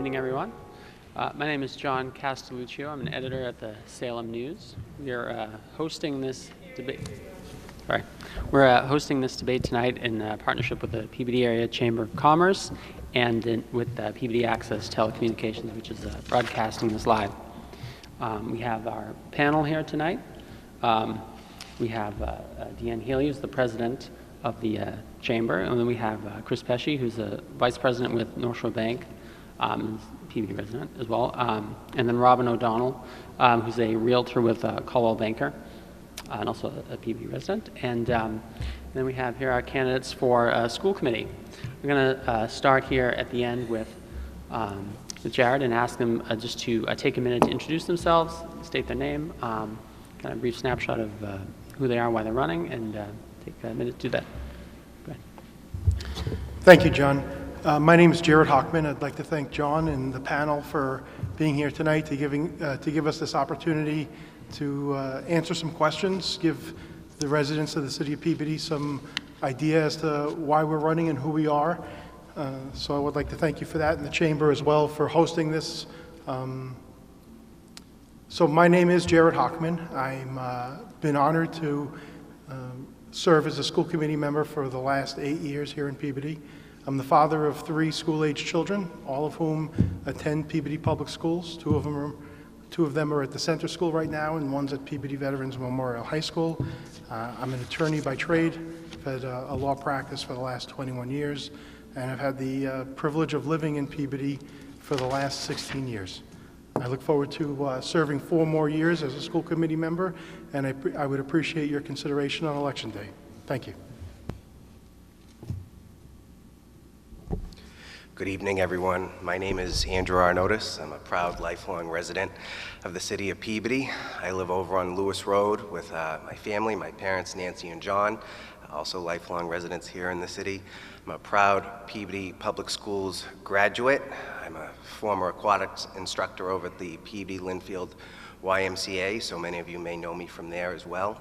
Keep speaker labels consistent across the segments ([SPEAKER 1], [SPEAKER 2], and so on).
[SPEAKER 1] evening, everyone. My name is John Castelluccio. I'm an editor at the Salem News. We are hosting this debate. We're hosting this debate tonight in partnership with the Peabody Area Chamber of Commerce and with Peabody Access Telecommunications, which is broadcasting this live. We have our panel here tonight. We have Deanne Healey, who's the president of the chamber, and then we have Chris Pesce, who's a vice president with North Shore Bank, Peabody resident as well, and then Robin O'Donnell, who's a realtor with Coldwell Banker, and also a Peabody resident. And then we have here our candidates for school committee. We're going to start here at the end with Jarrod and ask them just to take a minute to introduce themselves, state their name, kind of a brief snapshot of who they are, why they're running, and take a minute to do that. Go ahead.
[SPEAKER 2] Thank you, John. My name is Jarrod Hochman. I'd like to thank John and the panel for being here tonight to give us this opportunity to answer some questions, give the residents of the city of Peabody some idea as to why we're running and who we are. So I would like to thank you for that, and the chamber as well for hosting this. So my name is Jarrod Hochman. I've been honored to serve as a school committee member for the last 8 years here in Peabody. I'm the father of 3 school-age children, all of whom attend Peabody Public Schools. Two of them are at the center school right now, and one's at Peabody Veterans Memorial High School. I'm an attorney by trade. I've had a law practice for the last 21 years, and I've had the privilege of living in Peabody for the last 16 years. I look forward to serving 4 more years as a school committee member, and I would appreciate your consideration on Election Day. Thank you.
[SPEAKER 3] Good evening, everyone. My name is Andrew Arnotis. I'm a proud lifelong resident of the city of Peabody. I live over on Lewis Road with my family, my parents, Nancy and John, also lifelong residents here in the city. I'm a proud Peabody Public Schools graduate. I'm a former aquatics instructor over at the Peabody Linfield YMCA, so many of you may know me from there as well.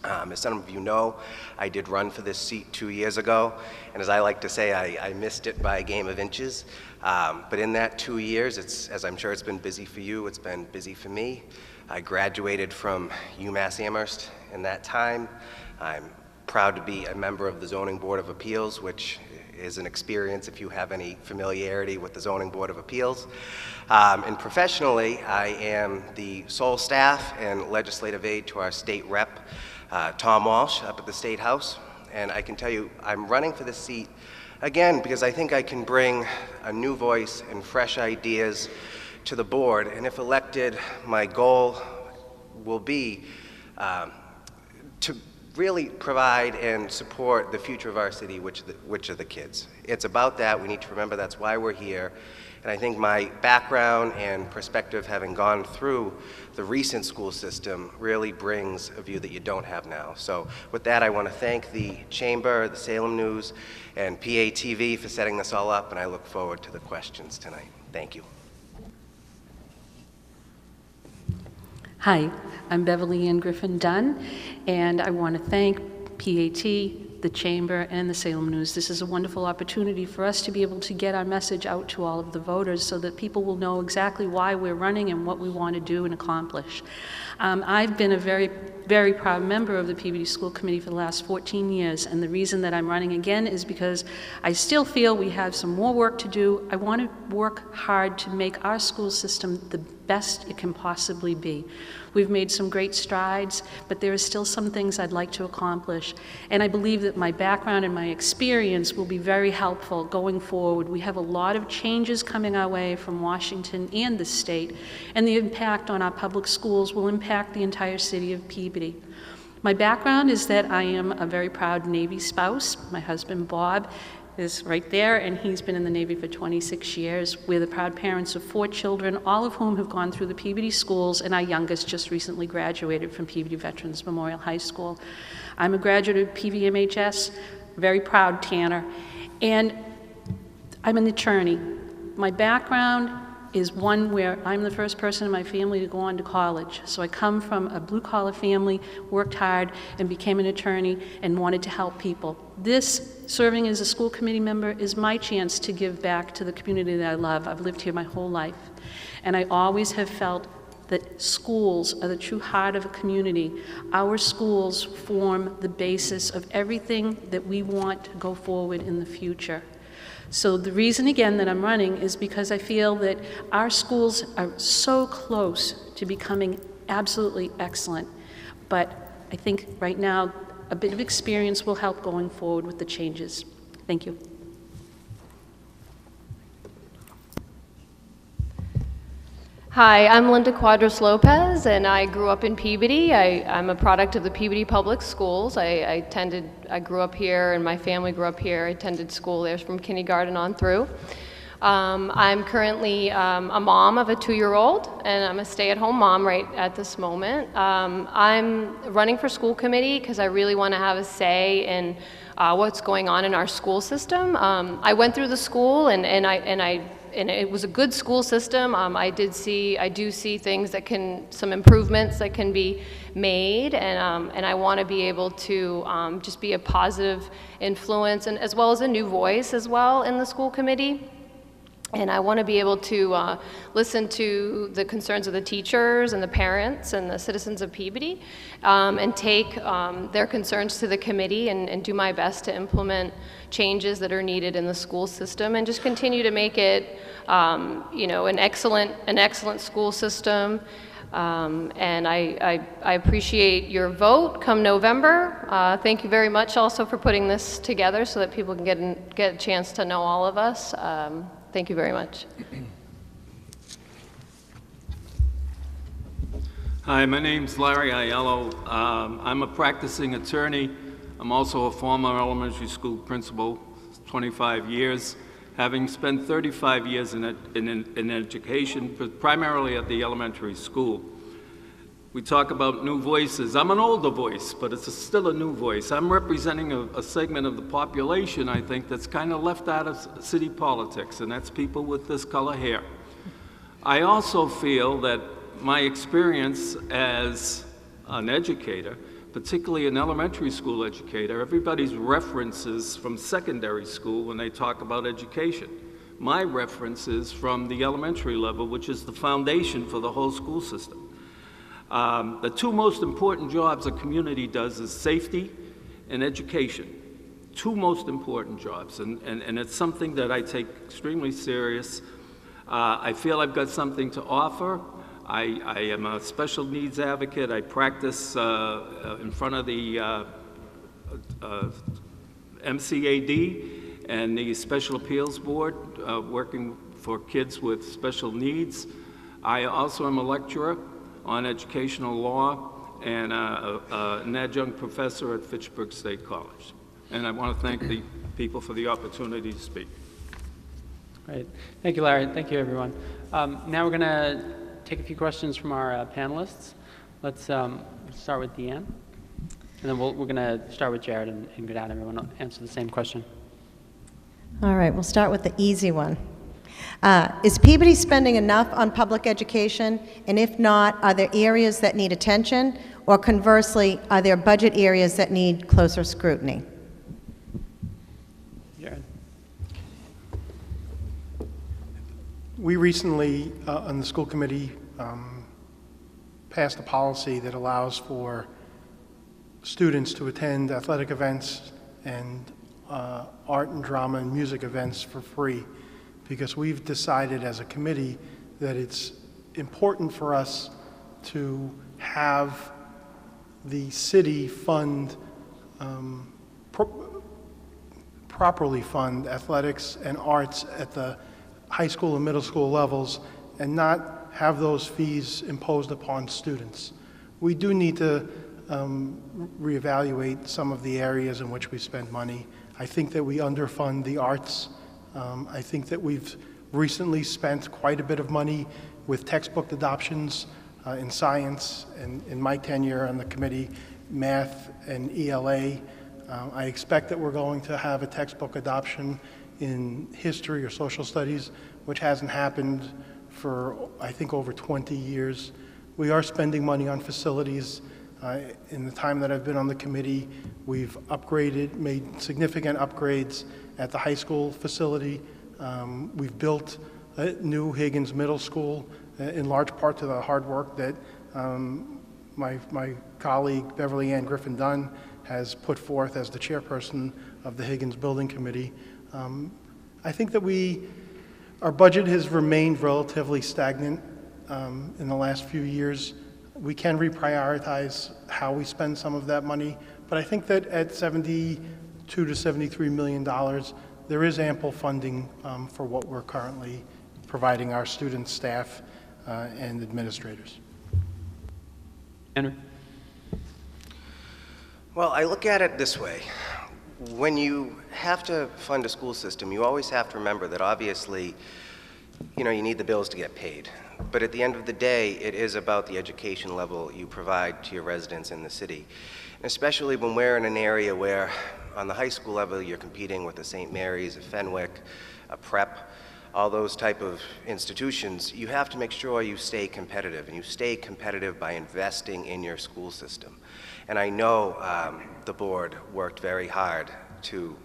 [SPEAKER 3] As some of you know, I did run for this seat 2 years ago, and as I like to say, I missed it by a game of inches. But in that 2 years, as I'm sure it's been busy for you, it's been busy for me. I graduated from UMass Amherst in that time. I'm proud to be a member of the Zoning Board of Appeals, which is an experience if you have any familiarity with the Zoning Board of Appeals. And professionally, I am the sole staff and legislative aide to our state rep, Tom Walsh, up at the State House. And I can tell you, I'm running for this seat, again, because I think I can bring a new voice and fresh ideas to the board. And if elected, my goal will be to really provide and support the future of our city, which are the kids. It's about that. We need to remember that's why we're here. And I think my background and perspective, having gone through the recent school system, really brings a view that you don't have now. So with that, I want to thank the Chamber, the Salem News, and PATV for setting this all up, and I look forward to the questions tonight. Thank you.
[SPEAKER 4] Hi, I'm Beverly and Griffin Dunne, and I want to thank PAT, the Chamber, and the Salem News. This is a wonderful opportunity for us to be able to get our message out to all of the voters so that people will know exactly why we're running and what we want to do and accomplish. I've been a very, very proud member of the Peabody School Committee for the last 14 years, and the reason that I'm running again is because I still feel we have some more work to do. I want to work hard to make our school system the best it can possibly be. We've made some great strides, but there are still some things I'd like to accomplish. And I believe that my background and my experience will be very helpful going forward. We have a lot of changes coming our way from Washington and the state, and the impact on our public schools will impact the entire city of Peabody. My background is that I am a very proud Navy spouse. My husband, Bob, is right there, and he's been in the Navy for 26 years. We're the proud parents of 4 children, all of whom have gone through the Peabody schools, and our youngest just recently graduated from Peabody Veterans Memorial High School. I'm a graduate of PVMHS, very proud Tanner, and I'm an attorney. My background is one where I'm the first person in my family to go on to college. So I come from a blue-collar family, worked hard, and became an attorney and wanted to help people. This serving as a school committee member is my chance to give back to the community that I love. I've lived here my whole life, and I always have felt that schools are the true heart of a community. Our schools form the basis of everything that we want to go forward in the future. So the reason, again, that I'm running is because I feel that our schools are so close to becoming absolutely excellent. But I think right now, a bit of experience will help going forward with the changes. Thank you.
[SPEAKER 5] Hi, I'm Linda Quadros Lopez, and I grew up in Peabody. I'm a product of the Peabody Public Schools. I grew up here, and my family grew up here. I attended school there from kindergarten on through. I'm currently a mom of a 2-year-old, and I'm a stay-at-home mom right at this moment. I'm running for school committee because I really want to have a say in what's going on in our school system. I went through the school, and it was a good school system. I do see things some improvements that can be made, and I want to be able to just be a positive influence, and as well as a new voice as well in the school committee. And I want to be able to listen to the concerns of the teachers and the parents and the citizens of Peabody, and take their concerns to the committee and do my best to implement changes that are needed in the school system, and just continue to make it, an excellent school system. And I appreciate your vote come November. Thank you very much also for putting this together so that people can get a chance to know all of us. Thank you very much.
[SPEAKER 6] Hi, my name's Larry Aiello. I'm a practicing attorney. I'm also a former elementary school principal, 25 years, having spent 35 years in education, but primarily at the elementary school. We talk about new voices. I'm an older voice, but it's still a new voice. I'm representing a segment of the population, I think, that's kind of left out of city politics, and that's people with this color hair. I also feel that my experience as an educator, particularly an elementary school educator, everybody's references from secondary school when they talk about education. My reference is from the elementary level, which is the foundation for the whole school system. The two most important jobs a community does is safety and education. Two most important jobs, and it's something that I take extremely serious. I feel I've got something to offer. I am a special needs advocate. I practice in front of the MCAD and the Special Appeals Board, working for kids with special needs. I also am a lecturer on educational law and an adjunct professor at Fitchburg State College. And I want to thank the people for the opportunity to speak.
[SPEAKER 1] Great. Thank you, Larry. Thank you, everyone. Now we're going to take a few questions from our panelists. Let's start with Deanne. And then we're going to start with Jarrod and go down. Everyone will answer the same question.
[SPEAKER 7] All right, we'll start with the easy one. Is Peabody spending enough on public education? And if not, are there areas that need attention? Or conversely, are there budget areas that need closer scrutiny?
[SPEAKER 1] Jarrod.
[SPEAKER 2] We recently, on the school committee, passed a policy that allows for students to attend athletic events and art and drama and music events for free, because we've decided as a committee that it's important for us to have the city fund, properly fund athletics and arts at the high school and middle school levels, and not have those fees imposed upon students. We do need to reevaluate some of the areas in which we spend money. I think that we underfund the arts. I think that we've recently spent quite a bit of money with textbook adoptions in science, and in my tenure on the committee, math and ELA. I expect that we're going to have a textbook adoption in history or social studies, which hasn't happened for, I think, over 20 years. We are spending money on facilities In the time that I've been on the committee, we've made significant upgrades at the high school facility. We've built a new Higgins Middle School, in large part to the hard work that my colleague Beverly Ann Griffin Dunne has put forth as the chairperson of the Higgins Building Committee. I think that our budget has remained relatively stagnant in the last few years. We can reprioritize how we spend some of that money, but I think that at $72 to $73 million, there is ample funding for what we're currently providing our students, staff, and administrators.
[SPEAKER 1] Andrew?
[SPEAKER 3] Well, I look at it this way. When you have to fund a school system, you always have to remember that obviously, you need the bills to get paid. But at the end of the day, it is about the education level you provide to your residents in the city. And especially when we're in an area where, on the high school level, you're competing with a St. Mary's, a Fenwick, a Prep, all those type of institutions, you have to make sure you stay competitive, and you stay competitive by investing in your school system. And I know the board worked very hard to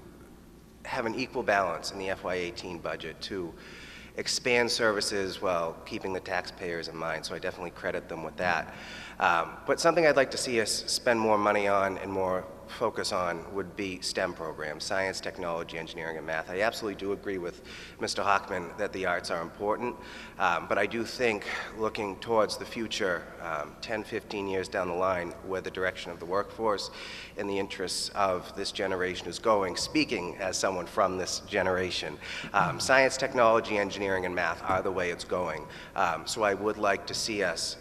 [SPEAKER 3] have an equal balance in the FY18 budget to expand services while keeping the taxpayers in mind, so I definitely credit them with that. But something I'd like to see us spend more money on and more focus on would be STEM programs, science, technology, engineering, and math. I absolutely do agree with Mr. Hochman that the arts are important, but I do think looking towards the future, 10, 15 years down the line, where the direction of the workforce and the interests of this generation is going, speaking as someone from this generation, science, technology, engineering, and math are the way it's going. So I would like to see us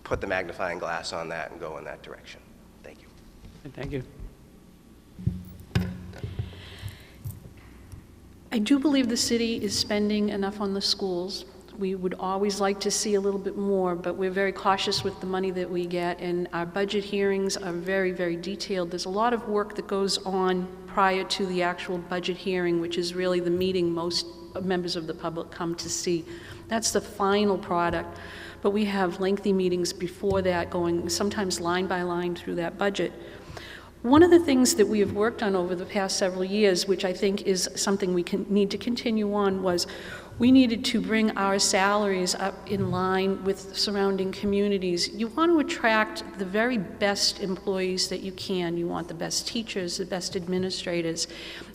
[SPEAKER 3] put the magnifying glass on that and go in that direction. Thank you.
[SPEAKER 1] Thank you.
[SPEAKER 4] I do believe the city is spending enough on the schools. We would always like to see a little bit more, but we're very cautious with the money that we get, and our budget hearings are very, very detailed. There's a lot of work that goes on prior to the actual budget hearing, which is really the meeting most members of the public come to see. That's the final product, but we have lengthy meetings before that, going sometimes line by line through that budget. One of the things that we have worked on over the past several years, which I think is something we need to continue on, was we needed to bring our salaries up in line with surrounding communities. You want to attract the very best employees that you can. You want the best teachers, the best administrators.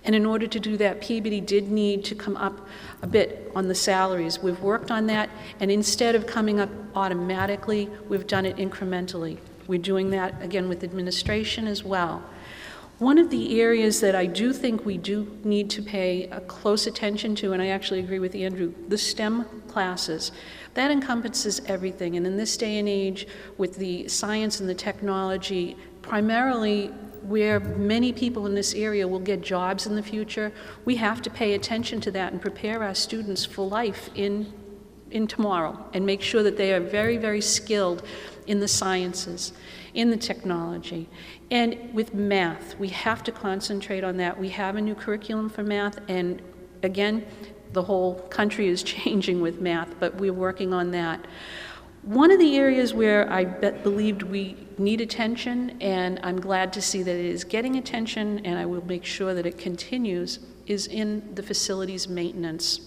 [SPEAKER 4] And in order to do that, Peabody did need to come up a bit on the salaries. We've worked on that, and instead of coming up automatically, we've done it incrementally. We're doing that, again, with administration as well. One of the areas that I do think we do need to pay a close attention to, and I actually agree with Andrew, the STEM classes. That encompasses everything, and in this day and age, with the science and the technology, primarily where many people in this area will get jobs in the future, we have to pay attention to that and prepare our students for life in tomorrow, and make sure that they are very, very skilled in the sciences, in the technology. And with math, we have to concentrate on that. We have a new curriculum for math, and again, the whole country is changing with math, but we're working on that. One of the areas where I believed we need attention, and I'm glad to see that it is getting attention, and I will make sure that it continues, is in the facilities maintenance.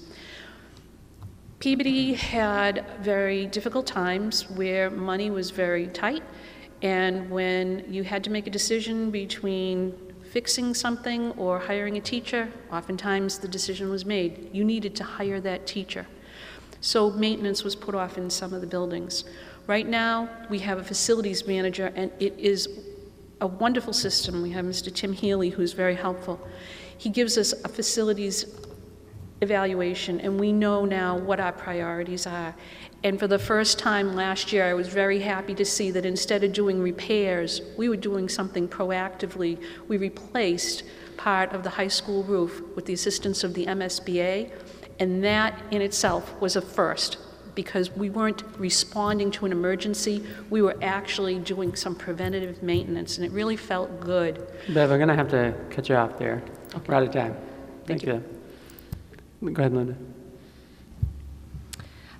[SPEAKER 4] Peabody had very difficult times where money was very tight, and when you had to make a decision between fixing something or hiring a teacher, oftentimes the decision was made. You needed to hire that teacher. So maintenance was put off in some of the buildings. Right now, we have a facilities manager, and it is a wonderful system. We have Mr. Tim Healey, who's very helpful. He gives us a facilities evaluation, and we know now what our priorities are. And for the first time last year, I was very happy to see that instead of doing repairs, we were doing something proactively. We replaced part of the high school roof with the assistance of the MSBA, and that in itself was a first, because we weren't responding to an emergency, we were actually doing some preventative maintenance, and it really felt good.
[SPEAKER 1] Bev, I'm going to have to cut you off there.
[SPEAKER 4] Okay.
[SPEAKER 1] We're out of time.
[SPEAKER 4] Thank you.
[SPEAKER 1] Go ahead, Linda.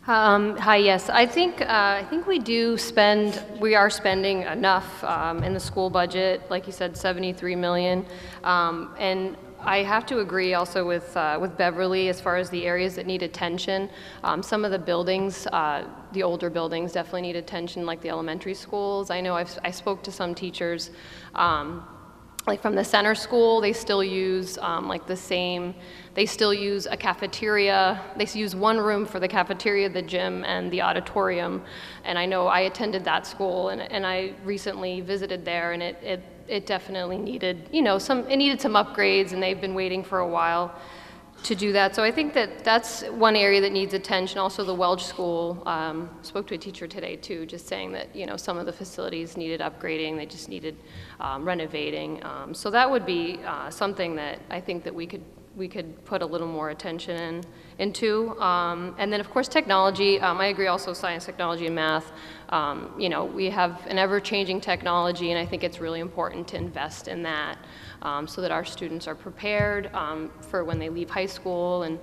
[SPEAKER 5] Hi, yes. I think we are spending enough in the school budget, like you said, $73 million. And I have to agree also with Beverly as far as the areas that need attention. Some of the buildings, the older buildings definitely need attention, like the elementary schools. I know I spoke to some teachers, like from the center school, they still use they still use a cafeteria. They use one room for the cafeteria, the gym, and the auditorium. And I know I attended that school, and I recently visited there, and it definitely needed, it needed some upgrades, and they've been waiting for a while to do that. So I think that's one area that needs attention. Also, the Welch School, spoke to a teacher today too, just saying that, some of the facilities needed upgrading, they just needed renovating. So that would be something that I think that we could put a little more attention into. And then of course technology, I agree also science, technology, and math. We have an ever-changing technology, and I think it's really important to invest in that so that our students are prepared for when they leave high school, and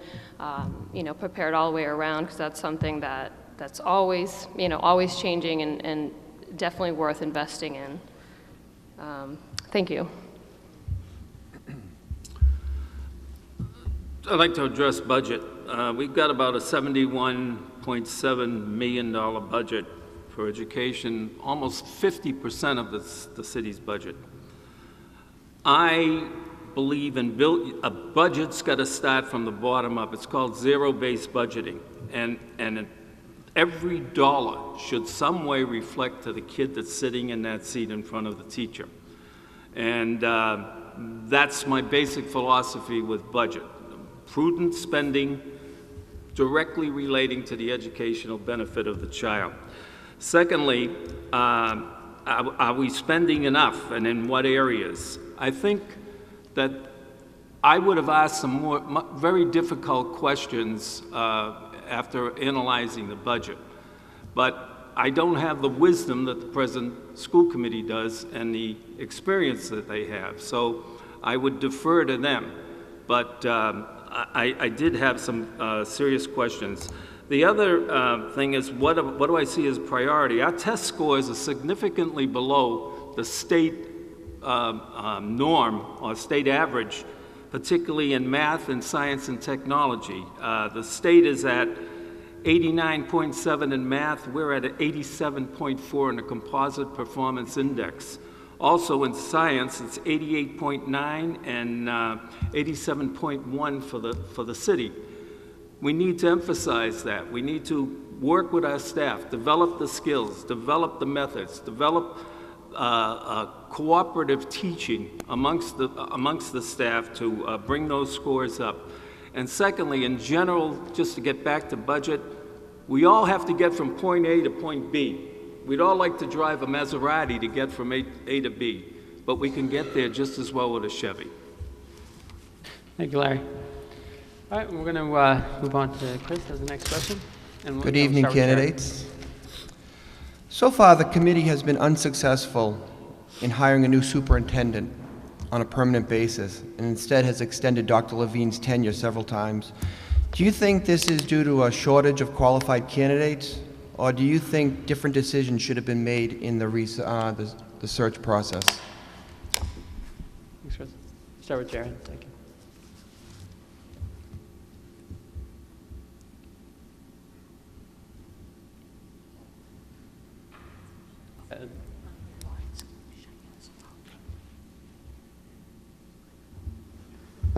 [SPEAKER 5] prepared all the way around, because that's something that's always, always changing, and definitely worth investing in. Thank you.
[SPEAKER 6] I'd like to address budget. We've got about a $71.7 million budget for education, almost 50% of the city's budget. I believe in a budget's got to start from the bottom up. It's called zero-based budgeting, and every dollar should some way reflect to the kid that's sitting in that seat in front of the teacher. And that's my basic philosophy with budget. Prudent spending directly relating to the educational benefit of the child. Secondly, are we spending enough, and in what areas? I think that I would have asked some more very difficult questions after analyzing the budget, but I don't have the wisdom that the present school committee does and the experience that they have, so I would defer to them. But I did have some serious questions. The other thing is, what do I see as priority? Our test scores are significantly below the state norm or state average, particularly in math and science and technology. The state is at 89.7 in math. We're at 87.4 in the composite performance index. Also in science, it's 88.9 and 87.1 for the city. We need to emphasize that. We need to work with our staff, develop the skills, develop the methods, develop cooperative teaching amongst the staff to bring those scores up. And secondly, in general, just to get back to budget, we all have to get from point A to point B. We'd all like to drive a Maserati to get from A to B, but we can get there just as well with a Chevy.
[SPEAKER 1] Thank you, Larry. All right, we're going to move on to Chris as the next question. And
[SPEAKER 8] Good evening, candidates. So far, the committee has been unsuccessful in hiring a new superintendent on a permanent basis, and instead has extended Dr. Levine's tenure several times. Do you think this is due to a shortage of qualified candidates, or do you think different decisions should have been made in the search process?
[SPEAKER 1] Thanks, Chris. Start with Jarrod. Thank you.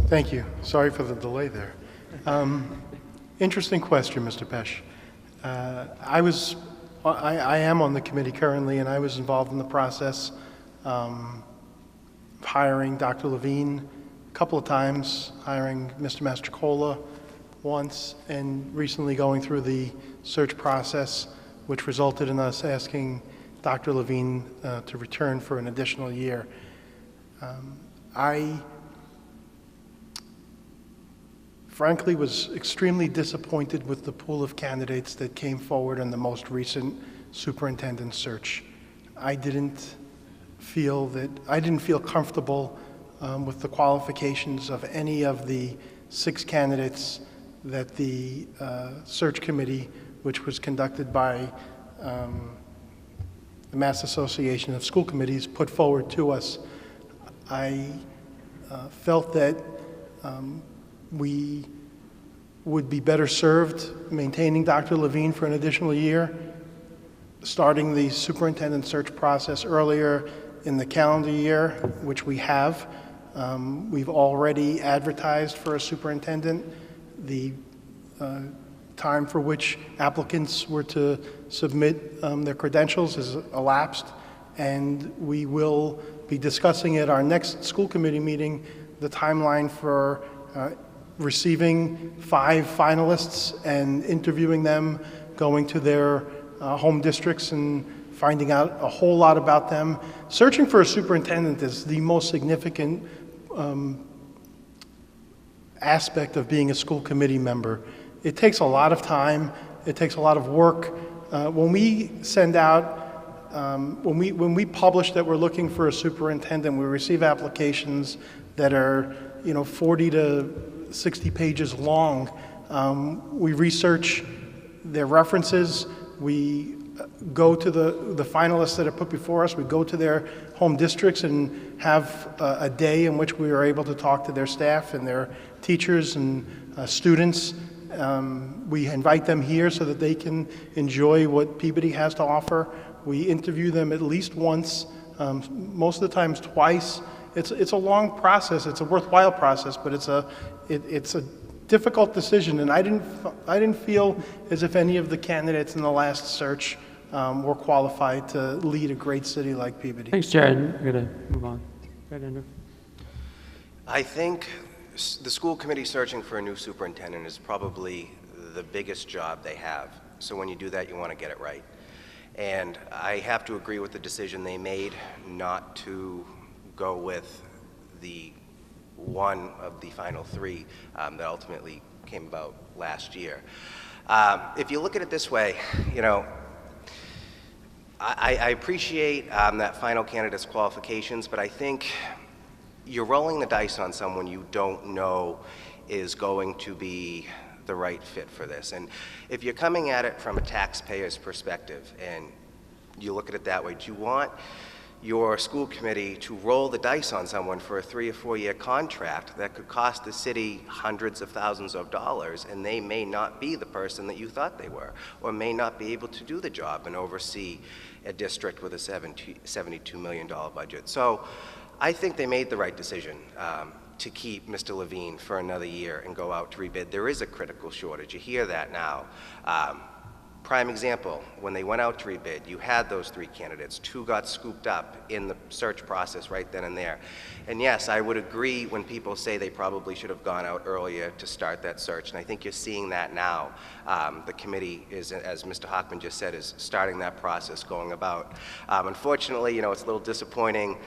[SPEAKER 2] Thank you. Sorry for the delay there. Interesting question, Mr. Pesce. I am on the committee currently, and I was involved in the process of hiring Dr. Levine a couple of times, hiring Mr. Mastrocola once, and recently going through the search process, which resulted in us asking Dr. Levine to return for an additional year. I frankly was extremely disappointed with the pool of candidates that came forward in the most recent superintendent search. I didn't feel comfortable with the qualifications of any of the 6 candidates that the search committee which was conducted by the Mass Association of School Committees, put forward to us. I felt that we would be better served maintaining Dr. Levine for an additional year, starting the superintendent search process earlier in the calendar year, which we have. We've already advertised for a superintendent. The time for which applicants were to submit their credentials has elapsed, and we will be discussing at our next school committee meeting the timeline for receiving 5 finalists and interviewing them, going to their home districts and finding out a whole lot about them. Searching for a superintendent is the most significant aspect of being a school committee member. It takes a lot of time. It takes a lot of work. When we send out, when we publish that we're looking for a superintendent, we receive applications that are, 40 to 60 pages long. We research their references. We go to the finalists that are put before us. We go to their home districts and have a day in which we are able to talk to their staff and their teachers and students. We invite them here so that they can enjoy what Peabody has to offer. We interview them at least once, most of the times twice. It's a long process. It's a worthwhile process, but it's a difficult decision, and I didn't feel as if any of the candidates in the last search were qualified to lead a great city like Peabody.
[SPEAKER 1] Thanks, Jarrod. We're going to move on. Right, Andrew.
[SPEAKER 3] I think the school committee searching for a new superintendent is probably the biggest job they have. So when you do that, you want to get it right. And I have to agree with the decision they made not to go with the one of the final 3 that ultimately came about last year. If you look at it this way, I appreciate that final candidate's qualifications, but I think you're rolling the dice on someone you don't know is going to be the right fit for this. And if you're coming at it from a taxpayer's perspective and you look at it that way, do you want your school committee to roll the dice on someone for a 3 or 4 year contract that could cost the city hundreds of thousands of dollars, and they may not be the person that you thought they were, or may not be able to do the job and oversee a district with a $72 million budget? So I think they made the right decision to keep Mr. Levine for another year and go out to rebid. There is a critical shortage. You hear that now. Prime example, when they went out to rebid, you had those 3 candidates. 2 got scooped up in the search process right then and there. And yes, I would agree when people say they probably should have gone out earlier to start that search, and I think you're seeing that now. The committee is, as Mr. Hochman just said, is starting that process going about. Unfortunately, it's a little disappointing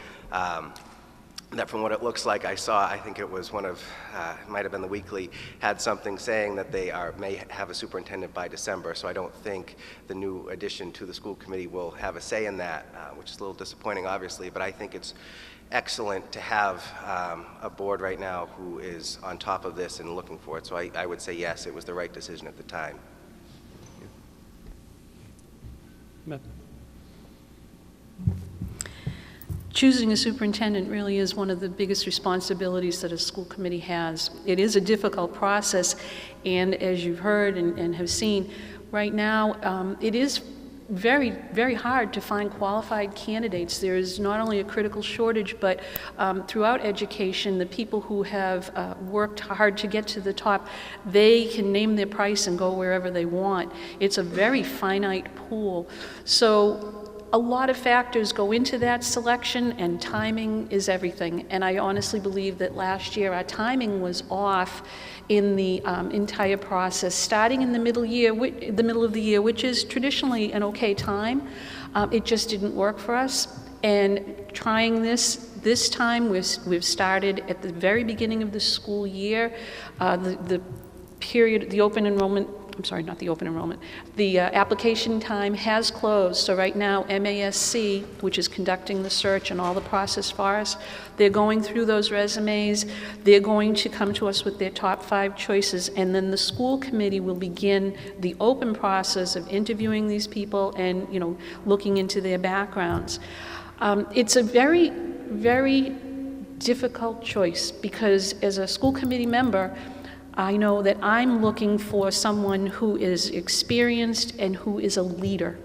[SPEAKER 3] that from what it looks like, I think it was one of, it might have been the Weekly, had something saying that they may have a superintendent by December, so I don't think the new addition to the school committee will have a say in that, which is a little disappointing, obviously, but I think it's excellent to have a board right now who is on top of this and looking for it, so I would say yes, it was the right decision at the time.
[SPEAKER 1] Beth.
[SPEAKER 4] Choosing a superintendent really is one of the biggest responsibilities that a school committee has. It is a difficult process, and as you've heard and have seen, right now it is very, very hard to find qualified candidates. There is not only a critical shortage, but throughout education, the people who have worked hard to get to the top, they can name their price and go wherever they want. It's a very finite pool. So a lot of factors go into that selection, and timing is everything. And I honestly believe that last year our timing was off in the entire process. Starting in the middle of the year, which is traditionally an okay time, it just didn't work for us. And trying this time, we've started at the very beginning of the school year. The open enrollment I'm sorry, not the open enrollment, the application time has closed. So right now, MASC, which is conducting the search and all the process for us, they're going through those resumes. They're going to come to us with their top 5 choices, and then the school committee will begin the open process of interviewing these people and, you know, looking into their backgrounds. It's a very, very difficult choice because as a school committee member, I know that I'm looking for someone who is experienced and who is a leader.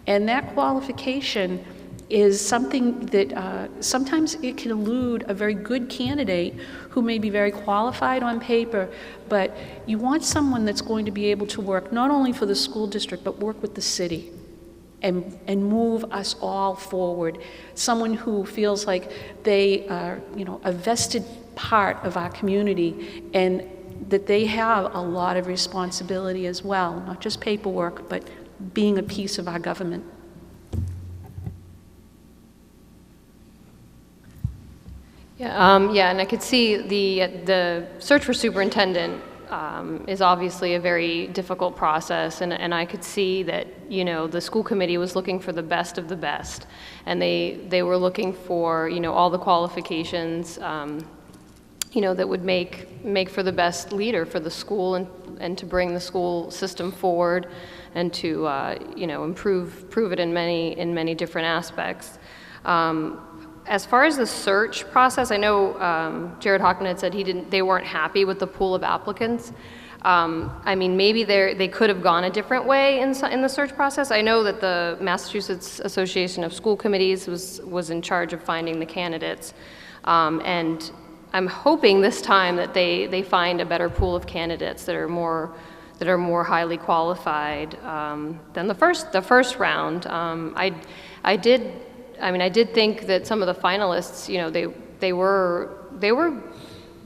[SPEAKER 4] And that qualification is something that sometimes it can elude a very good candidate who may be very qualified on paper, but you want someone that's going to be able to work not only for the school district, but work with the city and move us all forward. Someone who feels like they are, you know, a vested part of our community and that they have a lot of responsibility as well, not just paperwork, but being a piece of our government.
[SPEAKER 5] Yeah, and I could see the search for superintendent is obviously a very difficult process, and I could see that, you know, the school committee was looking for the best of the best, and they were looking for, you know, all the qualifications, you know, that would make for the best leader for the school and to bring the school system forward and to you know, improve it in many different aspects. As far as the search process, I know Jarrod Hochman had said they weren't happy with the pool of applicants. I mean, maybe they could have gone a different way in the search process. I know that the Massachusetts Association of School Committees was in charge of finding the candidates, and I'm hoping this time that they find a better pool of candidates that are more highly qualified than the first round. I did think that some of the finalists, you know, they were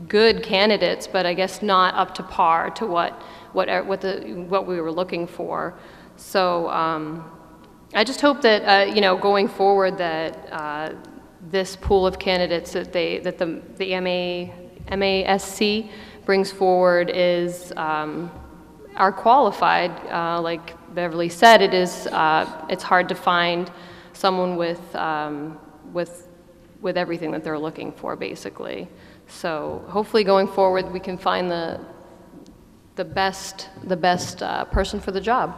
[SPEAKER 5] good candidates, but I guess not up to par to what we were looking for. So I just hope that you know, going forward that this pool of candidates that the MASC brings forward are qualified. Like Beverly said, it's hard to find someone with everything that they're looking for, basically. So hopefully going forward we can find the best person for the job.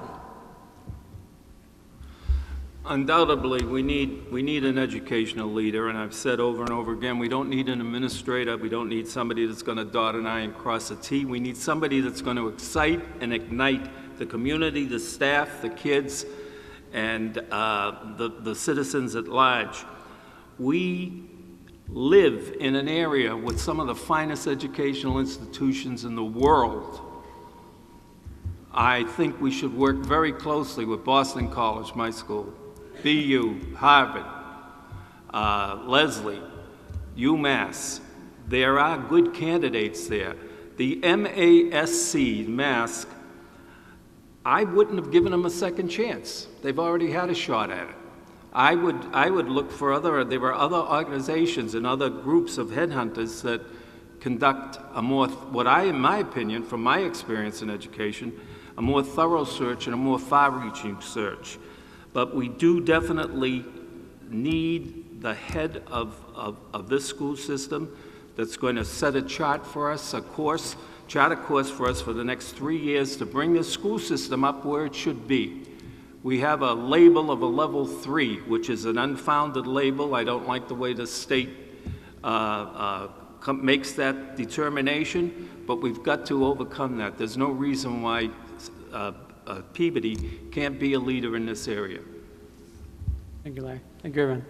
[SPEAKER 6] Undoubtedly, we need an educational leader, and I've said over and over again, we don't need an administrator, we don't need somebody that's going to dot an I and cross a T. We need somebody that's going to excite and ignite the community, the staff, the kids, and the citizens at large. We live in an area with some of the finest educational institutions in the world. I think we should work very closely with Boston College, my school, BU, Harvard, Lesley, UMass. There are good candidates there. The MASC, Mask, I wouldn't have given them a second chance. They've already had a shot at it. I would look for there were other organizations and other groups of headhunters that conduct a more, in my opinion, from my experience in education, a more thorough search and a more far-reaching search. But we do definitely need the head of this school system that's going to set a chart for us, charter course for us for the next 3 years to bring this school system up where it should be. We have a label of a level 3, which is an unfounded label. I don't like the way the state makes that determination, but we've got to overcome that. There's no reason why Peabody can't be a leader in this area.
[SPEAKER 1] Thank you, Larry. Thank you, Griffin.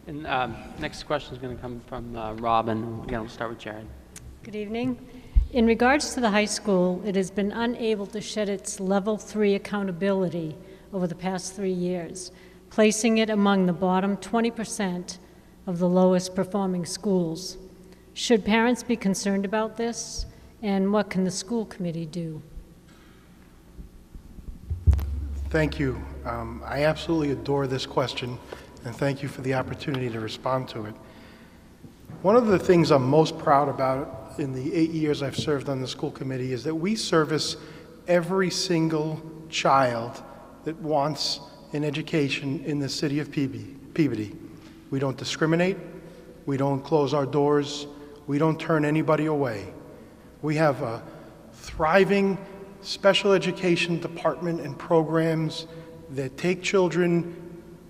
[SPEAKER 1] And next question is going to come from Robin. Again, we'll start with Jarrod.
[SPEAKER 9] Good evening. In regards to the high school, it has been unable to shed its level 3 accountability over the past 3 years, placing it among the bottom 20% of the lowest performing schools. Should parents be concerned about this, and what can the school committee do?
[SPEAKER 2] Thank you. I absolutely adore this question, and thank you for the opportunity to respond to it. One of the things I'm most proud about in the 8 years I've served on the school committee is that we service every single child that wants an education in the city of Peabody. We don't discriminate. We don't close our doors. We don't turn anybody away. We have a thriving special education department and programs that take children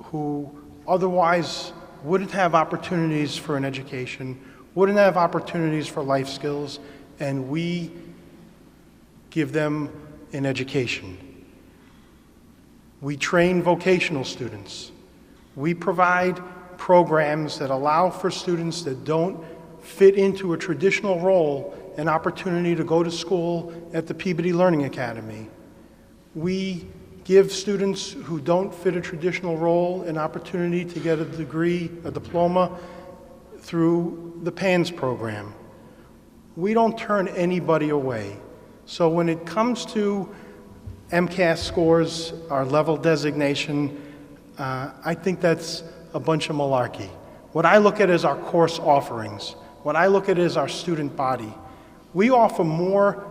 [SPEAKER 2] who otherwise wouldn't have opportunities for an education, wouldn't have opportunities for life skills, and we give them an education. We train vocational students. We provide programs that allow for students that don't fit into a traditional role an opportunity to go to school at the Peabody Learning Academy. We give students who don't fit a traditional role an opportunity to get a degree, a diploma, through the PANS program. We don't turn anybody away. So when it comes to MCAS scores, our level designation, I think that's a bunch of malarkey. What I look at is our course offerings. What I look at is our student body. We offer more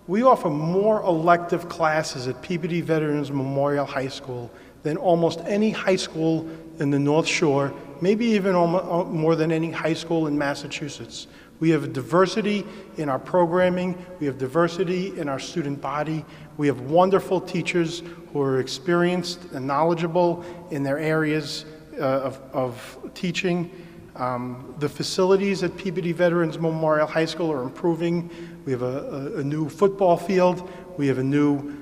[SPEAKER 2] elective classes at Peabody Veterans Memorial High School than almost any high school in the North Shore, maybe even more than any high school in Massachusetts. We have a diversity in our programming. We have diversity in our student body. We have wonderful teachers who are experienced and knowledgeable in their areas of teaching. The facilities at Peabody Veterans Memorial High School are improving. We have a new football field. We have a new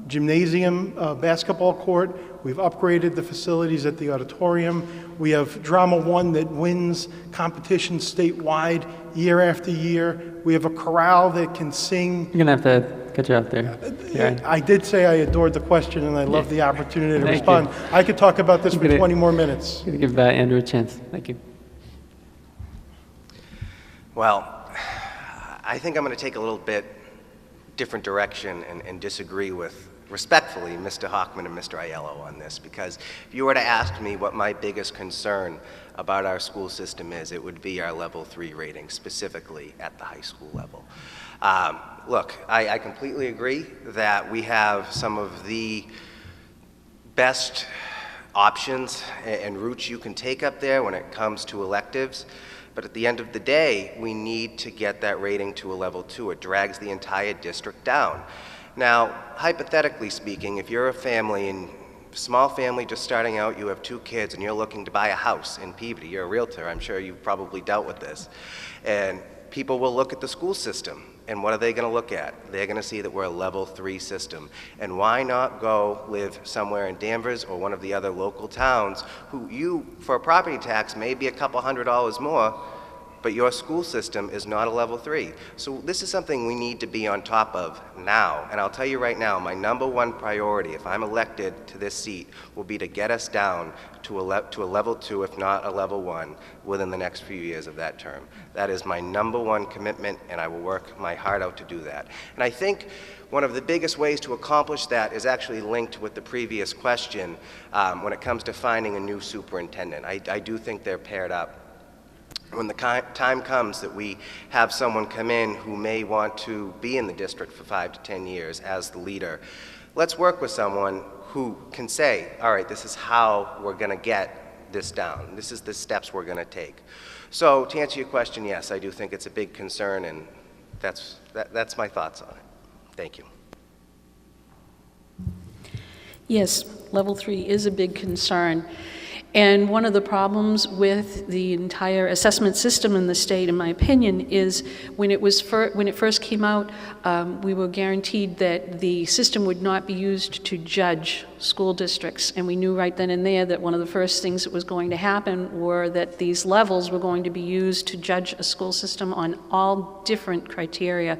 [SPEAKER 2] gymnasium basketball court. We've upgraded the facilities at the auditorium. We have Drama One that wins competitions statewide year after year. We have a chorale that can sing.
[SPEAKER 1] You're going to have to cut you off there. Yeah.
[SPEAKER 2] I did say I adored the question, and I love the opportunity to respond. I could talk about this for 20 more minutes.
[SPEAKER 1] I'm going to give Andrew a chance. Thank you.
[SPEAKER 3] Well, I think I'm going to take a little bit different direction and disagree with, respectfully, Mr. Hochman and Mr. Aiello on this, because if you were to ask me what my biggest concern about our school system is, it would be our level 3 rating, specifically at the high school level. Look, I completely agree that we have some of the best options and routes you can take up there when it comes to electives. But at the end of the day, we need to get that rating to a level 2. It drags the entire district down. Now, hypothetically speaking, if you're a family, and small family just starting out, you have 2 kids, and you're looking to buy a house in Peabody, you're a realtor, I'm sure you've probably dealt with this, and people will look at the school system, and what are they going to look at? They're going to see that we're a level 3 system. And why not go live somewhere in Danvers or one of the other local towns who you, for a property tax, may be a couple $100 more, but your school system is not a level 3. So this is something we need to be on top of now. And I'll tell you right now, my #1 priority, if I'm elected to this seat, will be to get us down to a level 2, if not a level 1, within the next few years of that term. That is my #1 commitment, and I will work my heart out to do that. And I think one of the biggest ways to accomplish that is actually linked with the previous question when it comes to finding a new superintendent. I do think they're paired up. When the time comes that we have someone come in who may want to be in the district for 5 to 10 years as the leader, let's work with someone who can say, all right, this is how we're going to get this down. This is the steps we're going to take. So to answer your question, yes, I do think it's a big concern, and that's my thoughts on it. Thank you.
[SPEAKER 4] Yes, level 3 is a big concern. And one of the problems with the entire assessment system in the state, in my opinion, is when it first came out, we were guaranteed that the system would not be used to judge school districts. And we knew right then and there that one of the first things that was going to happen were that these levels were going to be used to judge a school system on all different criteria.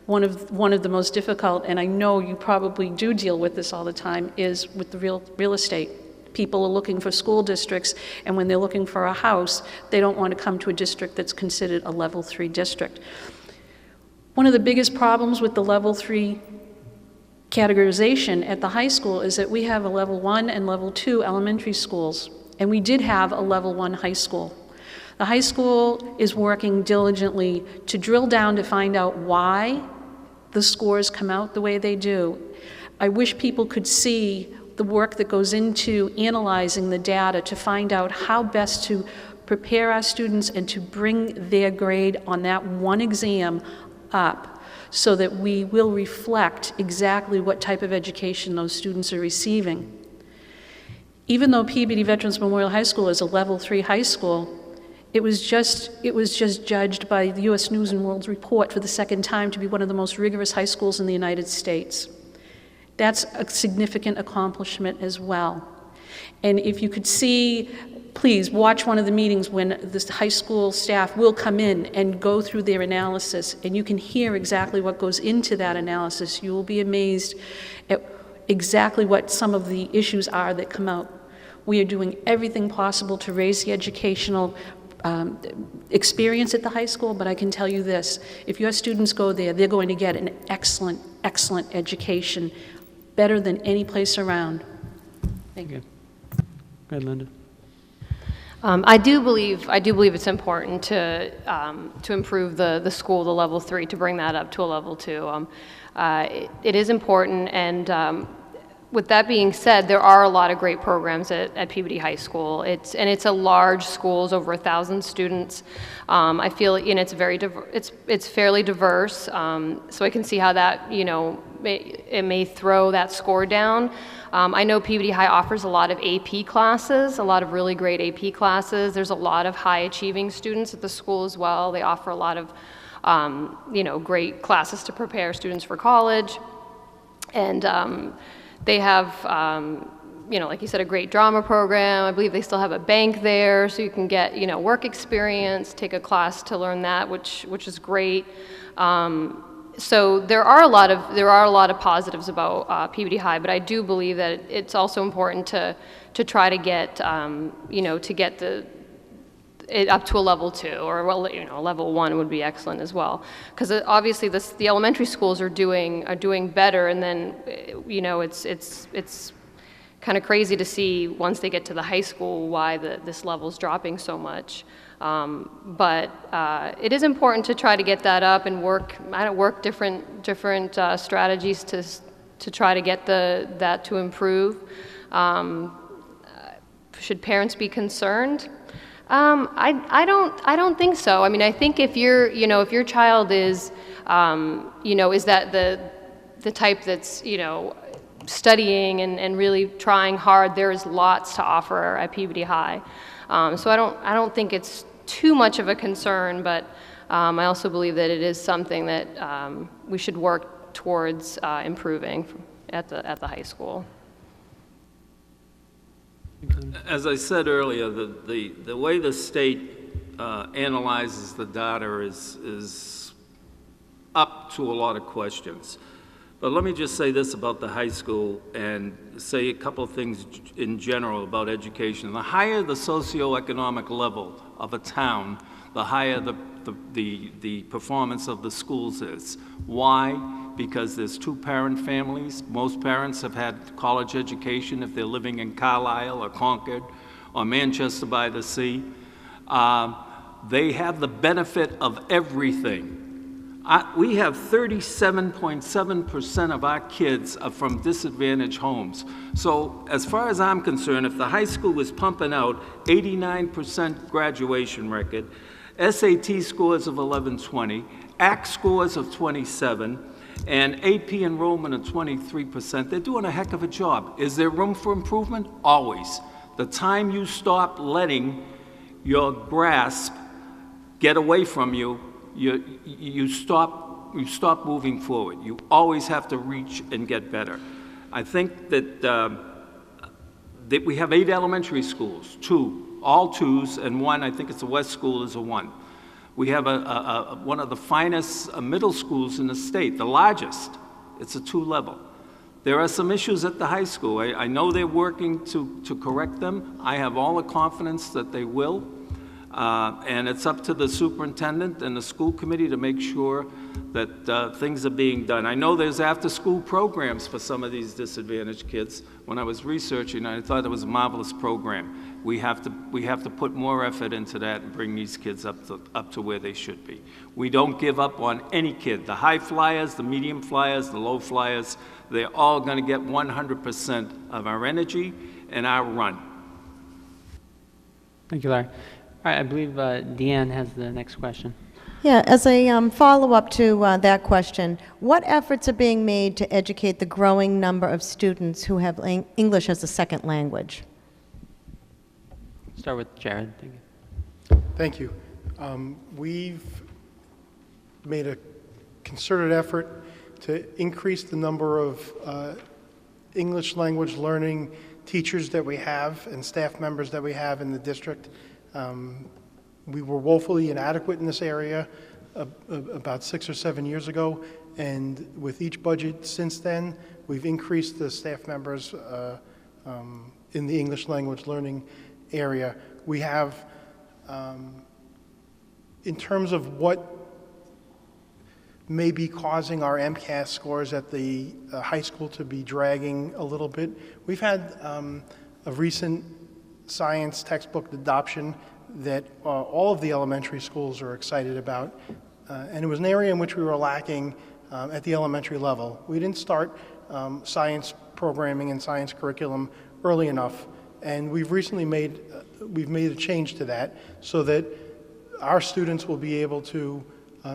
[SPEAKER 4] One of the most difficult, and I know you probably do deal with this all the time, is with the real estate. People are looking for school districts, and when they're looking for a house, they don't want to come to a district that's considered a level 3 district. One of the biggest problems with the level 3 categorization at the high school is that we have a level 1 and level 2 elementary schools, and we did have a level 1 high school. The high school is working diligently to drill down to find out why the scores come out the way they do. I wish people could see the work that goes into analyzing the data to find out how best to prepare our students and to bring their grade on that one exam up so that we will reflect exactly what type of education those students are receiving. Even though Peabody Veterans Memorial High School is a level 3 high school, it was just judged by the U.S. News and World Report for the second time to be one of the most rigorous high schools in the United States. That's a significant accomplishment as well. And if you could see, please watch one of the meetings when the high school staff will come in and go through their analysis, and you can hear exactly what goes into that analysis. You will be amazed at exactly what some of the issues are that come out. We are doing everything possible to raise the educational experience at the high school, but I can tell you this, if your students go there, they're going to get an excellent, excellent education, better than any place around. Thank you.
[SPEAKER 1] Go ahead, Linda.
[SPEAKER 5] I do believe it's important to improve the school to level 3, to bring that up to a level 2. It is important, and with that being said, there are a lot of great programs at Peabody High School. It's a large school, it's over 1,000 students. I feel it's very it's fairly diverse, so I can see how that it may throw that score down. I know Peabody High offers a lot of AP classes, a lot of really great AP classes. There's a lot of high achieving students at the school as well. They offer a lot of great classes to prepare students for college, and they have, like you said, a great drama program. I believe they still have a bank there, so you can get, work experience, take a class to learn that, which is great. So there are a lot of positives about Peabody High, but I do believe that it's also important to try to get, to get it up to a level 2, or a level 1 would be excellent as well, because obviously the elementary schools are doing better, and then it's kind of crazy to see once they get to the high school why this level's dropping so much. But it is important to try to get that up and work different strategies to try to get that to improve. Should parents be concerned? I don't think so. I mean, I think if your child is, is that the type that's, studying and really trying hard, there is lots to offer at Peabody High. So I don't think it's too much of a concern, but I also believe that it is something that we should work towards improving at the high school.
[SPEAKER 6] As I said earlier, the way the state analyzes the data is up to a lot of questions. But let me just say this about the high school and say a couple of things in general about education. The higher the socioeconomic level of a town, the higher the performance of the schools is. Why? Because there's 2-parent families. Most parents have had college education if they're living in Carlisle or Concord or Manchester by the Sea. They have the benefit of everything. We have 37.7% of our kids are from disadvantaged homes. So as far as I'm concerned, if the high school is pumping out 89% graduation record, SAT scores of 1120, ACT scores of 27, and AP enrollment of 23%, they're doing a heck of a job. Is there room for improvement? Always. The time you stop letting your grasp get away from you, you stop moving forward. You always have to reach and get better. I think that we have 8 elementary schools, 2, all 2s, and 1, I think it's the West School, is a 1. We have one of the finest middle schools in the state, the largest. It's a 2-level. There are some issues at the high school. I know they're working to correct them. I have all the confidence that they will. And it's up to the superintendent and the school committee to make sure that things are being done. I know there's after-school programs for some of these disadvantaged kids. When I was researching, I thought it was a marvelous program. We have to put more effort into that and bring these kids up to where they should be. We don't give up on any kid. The high flyers, the medium flyers, the low flyers, they're all going to get 100% of our energy and our run.
[SPEAKER 1] Thank you, Larry. All right, I believe Deanne has the next question.
[SPEAKER 7] Yeah, as a follow-up to that question, what efforts are being made to educate the growing number of students who have English as a second language?
[SPEAKER 1] Start with Jarrod. Thank you.
[SPEAKER 2] Thank you. We've made a concerted effort to increase the number of English language learning teachers that we have and staff members that we have in the district. We were woefully inadequate in this area about 6 or 7 years ago, and with each budget since then, we've increased the staff members in the English language learning area. We have, in terms of what may be causing our MCAS scores at the high school to be dragging a little bit, we've had a recent science textbook adoption that all of the elementary schools are excited about, and it was an area in which we were lacking at the elementary level. We didn't start science programming and science curriculum early enough, and we've recently made a change to that so that our students will be able to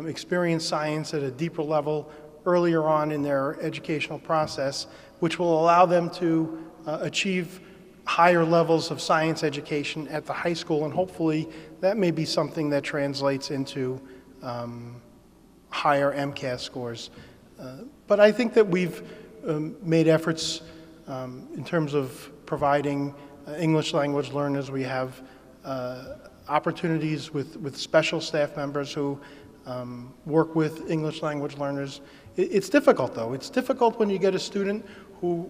[SPEAKER 2] experience science at a deeper level earlier on in their educational process, which will allow them to achieve higher levels of science education at the high school, and hopefully that may be something that translates into higher MCAS scores. But I think that we've made efforts in terms of providing English language learners. We have opportunities with special staff members who work with English language learners. It's difficult, though. It's difficult when you get a student who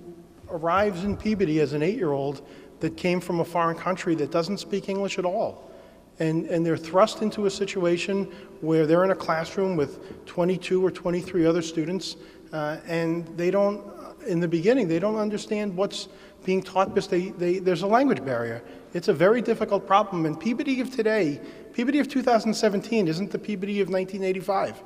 [SPEAKER 2] arrives in Peabody as an 8-year-old that came from a foreign country that doesn't speak English at all. And they're thrust into a situation where they're in a classroom with 22 or 23 other students, and they don't, in the beginning, they don't understand what's being taught because there's a language barrier. It's a very difficult problem, and Peabody of today, Peabody of 2017 isn't the Peabody of 1985.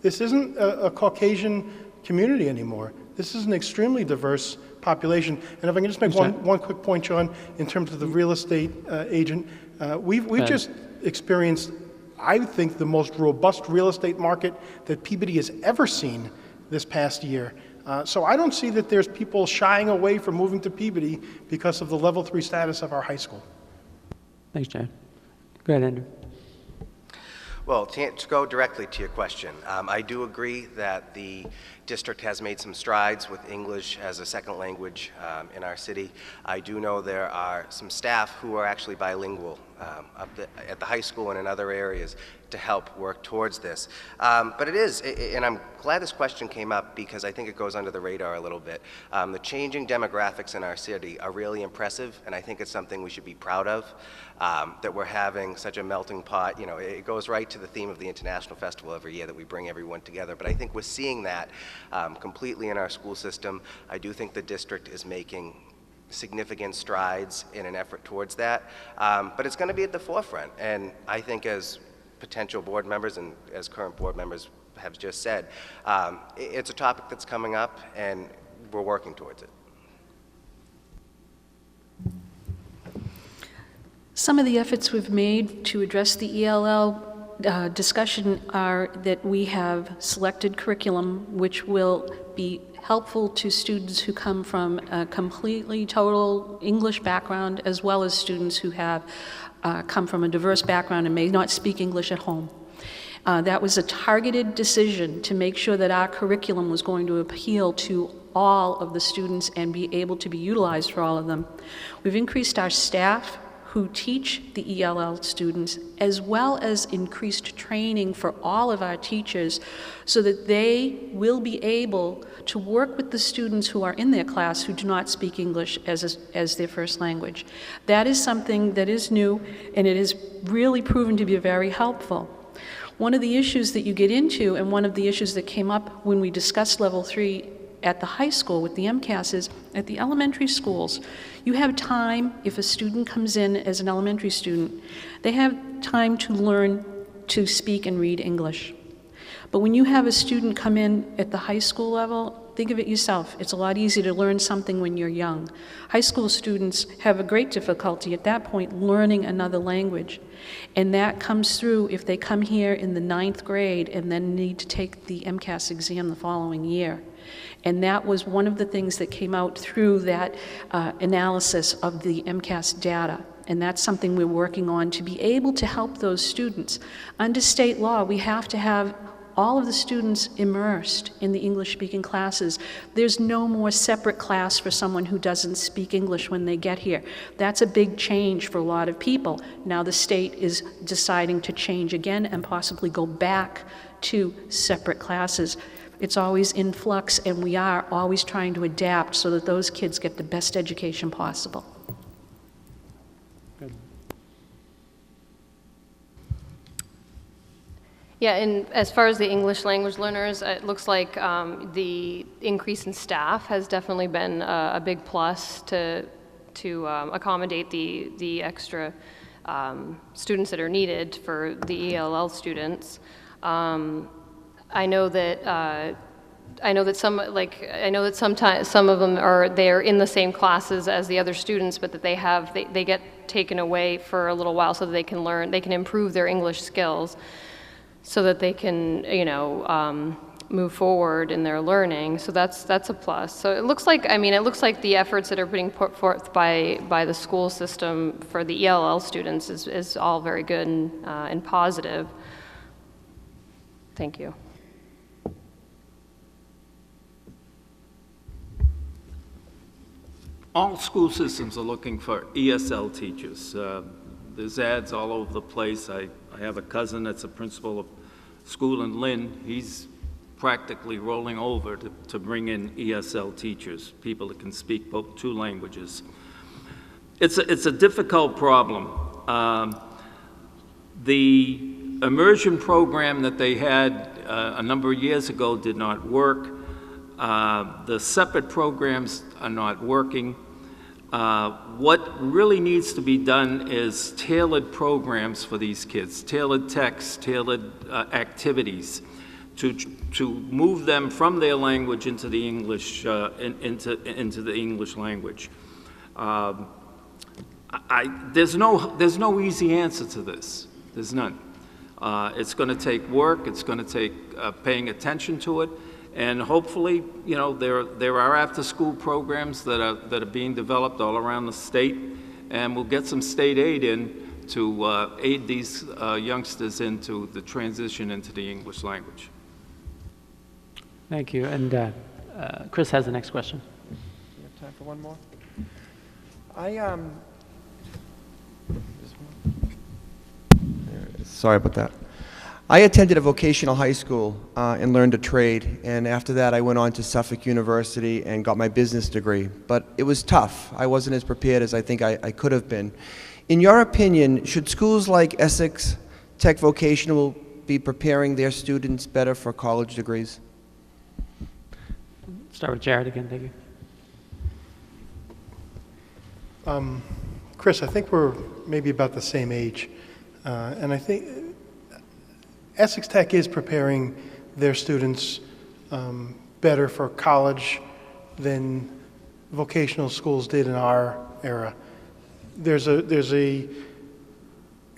[SPEAKER 2] This isn't a Caucasian community anymore. This is an extremely diverse population. And if I can just make one quick point, John, in terms of the real estate agent, we've just experienced, I think, the most robust real estate market that Peabody has ever seen this past year. So I don't see that there's people shying away from moving to Peabody because of the level 3 status of our high school.
[SPEAKER 1] Thanks, Jarrod. Go ahead, Andrew.
[SPEAKER 3] Well, to go directly to your question, I do agree that the district has made some strides with English as a second language in our city. I do know there are some staff who are actually bilingual at the high school and in other areas to help work towards this. But it is, and I'm glad this question came up because I think it goes under the radar a little bit. The changing demographics in our city are really impressive, and I think it's something we should be proud of, that we're having such a melting pot. You know, it goes right to the theme of the International Festival every year that we bring everyone together, but I think we're seeing that completely in our school system. I do think the district is making significant strides in an effort towards that, but it's going to be at the forefront, and I think as potential board members and as current board members have just said, it's a topic that's coming up and we're working towards it.
[SPEAKER 4] Some of the efforts we've made to address the ELL discussion are that we have selected curriculum which will be helpful to students who come from a completely total English background, as well as students who have come from a diverse background and may not speak English at home. That was a targeted decision to make sure that our curriculum was going to appeal to all of the students and be able to be utilized for all of them. We've increased our staff who teach the ELL students, as well as increased training for all of our teachers so that they will be able to work with the students who are in their class who do not speak English as their first language. That is something that is new, and it has really proven to be very helpful. One of the issues that you get into, and one of the issues that came up when we discussed level 3 at the high school with the MCAS, is at the elementary schools, you have time, if a student comes in as an elementary student, they have time to learn to speak and read English. But when you have a student come in at the high school level, think of it yourself. It's a lot easier to learn something when you're young. High school students have a great difficulty at that point learning another language. And that comes through if they come here in the 9th grade and then need to take the MCAS exam the following year. And that was one of the things that came out through that analysis of the MCAS data. And that's something we're working on to be able to help those students. Under state law, we have to have all of the students immersed in the English-speaking classes. There's no more separate class for someone who doesn't speak English when they get here. That's a big change for a lot of people. Now the state is deciding to change again and possibly go back to separate classes. It's always in flux, and we are always trying to adapt so that those kids get the best education possible.
[SPEAKER 1] Good.
[SPEAKER 5] Yeah, and as far as the English language learners, it looks like the increase in staff has definitely been a big plus to accommodate the extra students that are needed for the ELL students. I know that sometimes some of them they're in the same classes as the other students, but that they get taken away for a little while so that they can improve their English skills, so that they can move forward in their learning. So that's a plus. So it looks like the efforts that are being put forth by the school system for the ELL students is all very good and positive. Thank you.
[SPEAKER 6] All school systems are looking for ESL teachers. There's ads all over the place. I have a cousin that's a principal of school in Lynn. He's practically rolling over to bring in ESL teachers, people that can speak both 2 languages. It's a difficult problem. The immersion program that they had a number of years ago did not work. The separate programs are not working. What really needs to be done is tailored programs for these kids, tailored texts, tailored activities to move them from their language into the English into the English language. There's no easy answer to this. There's none. It's going to take work. It's going to take paying attention to it. And hopefully, there are after-school programs that are being developed all around the state, and we'll get some state aid in to aid these youngsters into the transition into the English language.
[SPEAKER 1] Thank you. And Chris has the next question.
[SPEAKER 8] We have time for one more. Sorry about that. I attended a vocational high school and learned a trade, and after that I went on to Suffolk University and got my business degree. But it was tough. I wasn't as prepared as I think I could have been. In your opinion, should schools like Essex Tech Vocational be preparing their students better for college degrees?
[SPEAKER 1] Start with Jarrod again, thank you.
[SPEAKER 2] Chris, I think we're maybe about the same age. And I think Essex Tech is preparing their students better for college than vocational schools did in our era. There's a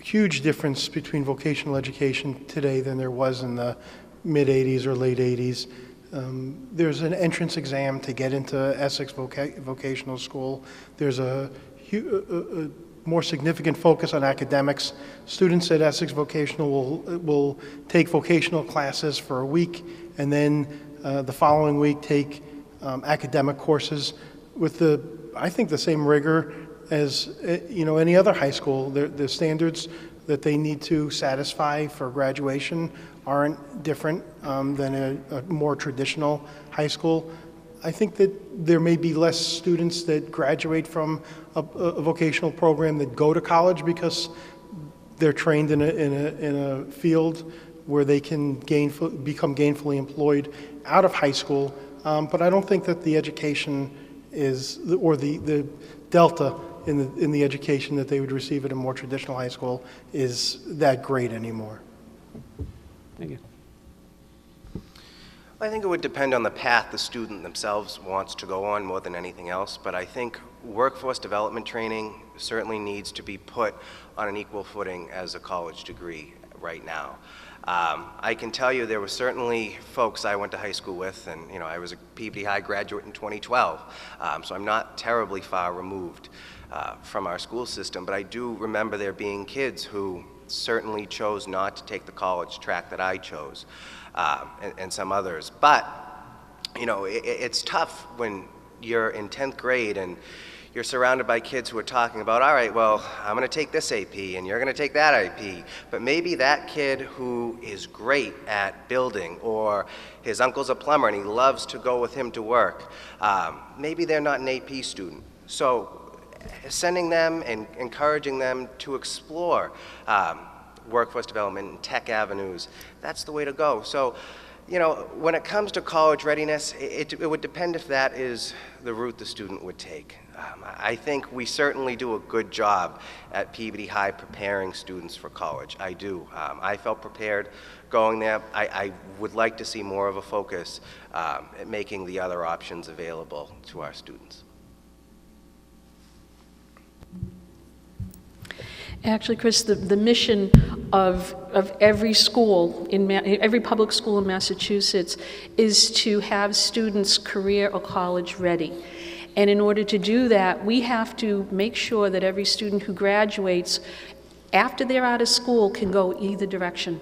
[SPEAKER 2] huge difference between vocational education today than there was in the mid-'80s or late '80s. There's an entrance exam to get into Essex Vocational School. There's a more significant focus on academics. Students at Essex Vocational will take vocational classes for a week, and then the following week take academic courses with I think the same rigor as any other high school. The standards that they need to satisfy for graduation aren't different than a more traditional high school. I think that there may be less students that graduate from a vocational program that go to college because they're trained in a field where they can become gainfully employed out of high school. But I don't think that the education or the delta in the education that they would receive at a more traditional high school is that great anymore.
[SPEAKER 1] Thank you.
[SPEAKER 3] I think it would depend on the path the student themselves wants to go on more than anything else, but I think workforce development training certainly needs to be put on an equal footing as a college degree right now. I can tell you there were certainly folks I went to high school with, and I was a Peabody High graduate in 2012, so I'm not terribly far removed from our school system, but I do remember there being kids who certainly chose not to take the college track that I chose, and some others. But, it's tough when you're in 10th grade and you're surrounded by kids who are talking about, all right, well, I'm going to take this AP and you're going to take that AP. But maybe that kid who is great at building, or his uncle's a plumber and he loves to go with him to work, maybe they're not an AP student. So sending them and encouraging them to explore workforce development and tech avenues, that's the way to go. So, when it comes to college readiness, it would depend if that is the route the student would take. I think we certainly do a good job at Peabody High preparing students for college. I do. I felt prepared going there. I would like to see more of a focus at making the other options available to our students.
[SPEAKER 4] Actually, Chris, the mission of every school, every public school in Massachusetts, is to have students career or college ready. And in order to do that, we have to make sure that every student who graduates, after they're out of school, can go either direction.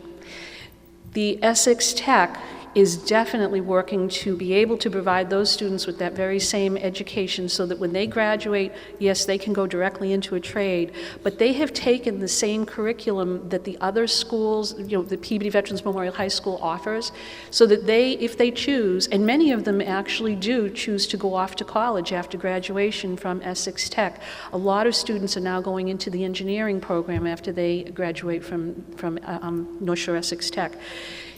[SPEAKER 4] The Essex Tech is definitely working to be able to provide those students with that very same education so that when they graduate, yes, they can go directly into a trade, but they have taken the same curriculum that the other schools, the Peabody Veterans Memorial High School offers, so that they, if they choose, and many of them actually do choose to go off to college after graduation from Essex Tech. A lot of students are now going into the engineering program after they graduate from North Shore Essex Tech.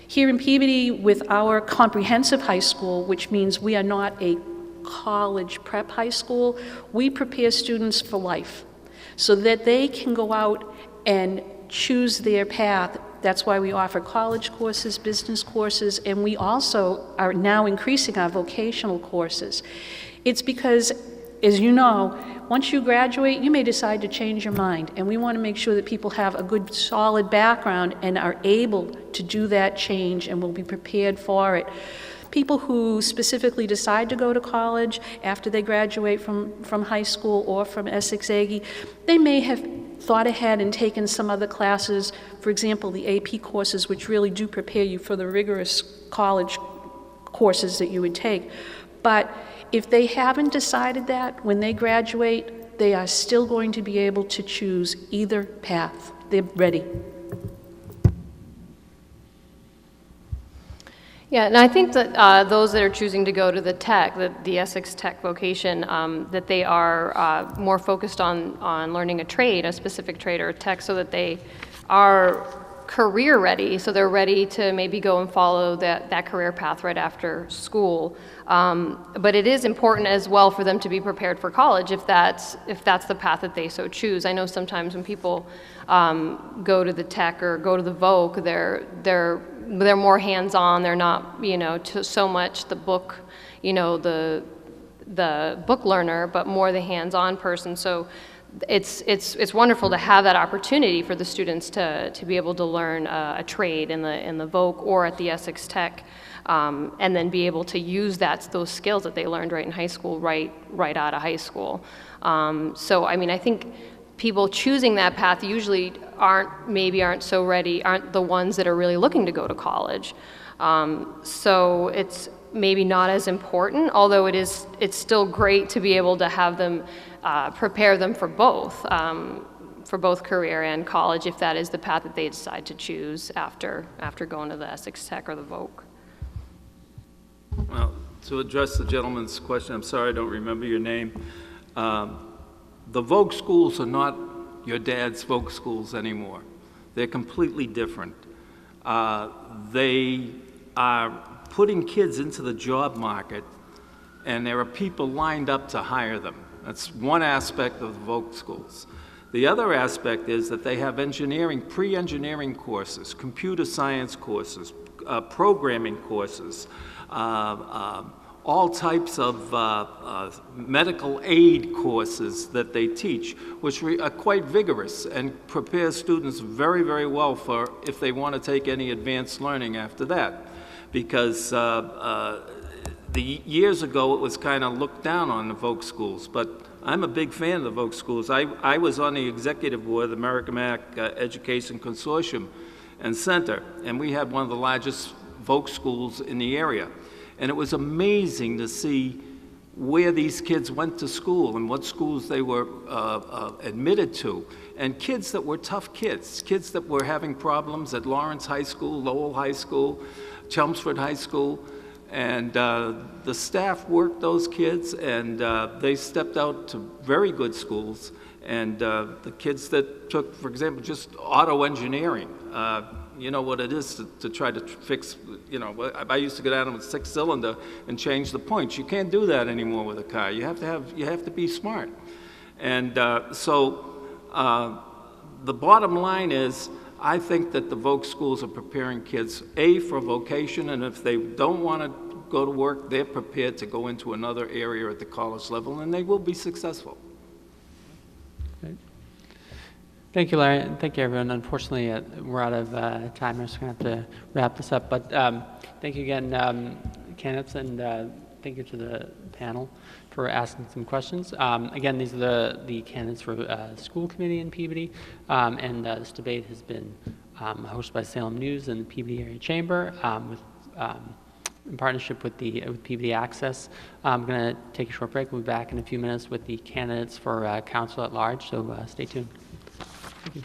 [SPEAKER 4] Here in Peabody, with our comprehensive high school, which means we are not a college prep high school, we prepare students for life so that they can go out and choose their path. That's why we offer college courses, business courses, and we also are now increasing our vocational courses. It's because, as you know, once you graduate, you may decide to change your mind, and we want to make sure that people have a good, solid background and are able to do that change and will be prepared for it. People who specifically decide to go to college after they graduate from high school or from Essex Aggie, they may have thought ahead and taken some other classes, for example, the AP courses, which really do prepare you for the rigorous college courses that you would take. But if they haven't decided that, when they graduate, they are still going to be able to choose either path. They're ready.
[SPEAKER 5] Yeah, and I think that those that are choosing to go to the tech, the Essex Tech vocation, that they are more focused on learning a trade, a specific trade or a tech, so that they are career ready, so they're ready to maybe go and follow that career path right after school. But it is important as well for them to be prepared for college if that's the path that they so choose. I know sometimes when people go to the tech or go to the voc, they're more hands-on. They're not, so much the book, the book learner, but more the hands-on person. So it's wonderful to have that opportunity for the students to be able to learn a trade in the voc or at the Essex Tech, and then be able to use those skills that they learned right in high school right out of high school. So I think people choosing that path usually aren't so ready, aren't the ones that are really looking to go to college. So it's maybe not as important, although it's still great to be able to have them prepare them for both career and college, if that is the path that they decide to choose after going to the Essex Tech or the Voc.
[SPEAKER 6] Well, to address the gentleman's question, I'm sorry I don't remember your name. The Voc schools are not your dad's Voc schools anymore. They're completely different. They are putting kids into the job market, and there are people lined up to hire them. That's one aspect of the Voc schools. The other aspect is that they have pre-engineering courses, computer science courses, programming courses, all types of medical aid courses that they teach, which are quite vigorous and prepare students very, very well for if they want to take any advanced learning after that. Because years ago it was kind of looked down on the Voc schools, but I'm a big fan of the Voc schools. I was on the executive board of the American Education Consortium and Center, and we had one of the largest Voc schools in the area. And it was amazing to see where these kids went to school and what schools they were admitted to. And kids that were tough kids that were having problems at Laurence High School, Lowell High School, Chelmsford High School. And the staff worked those kids, and they stepped out to very good schools. And the kids that took, for example, just auto engineering, you know what it is to try to fix, you know, I used to go down with 6-cylinder and change the points. You can't do that anymore with a car. You have to be smart. And so the bottom line is, I think that the Voc schools are preparing kids, A, for vocation, and if they don't want to go to work, they're prepared to go into another area at the college level, and they will be successful.
[SPEAKER 1] Great. Thank you, Larry, and thank you, everyone. Unfortunately, we're out of time. We're just going to have to wrap this up, but thank you again, candidates, and thank you to the panel for asking some questions. Again, these are the candidates for school committee in Peabody, and this debate has been hosted by Salem News and the Peabody Area Chamber in partnership with Peabody Access. I'm going to take a short break. We'll be back in a few minutes with the candidates for council at large, so stay tuned. Thank you.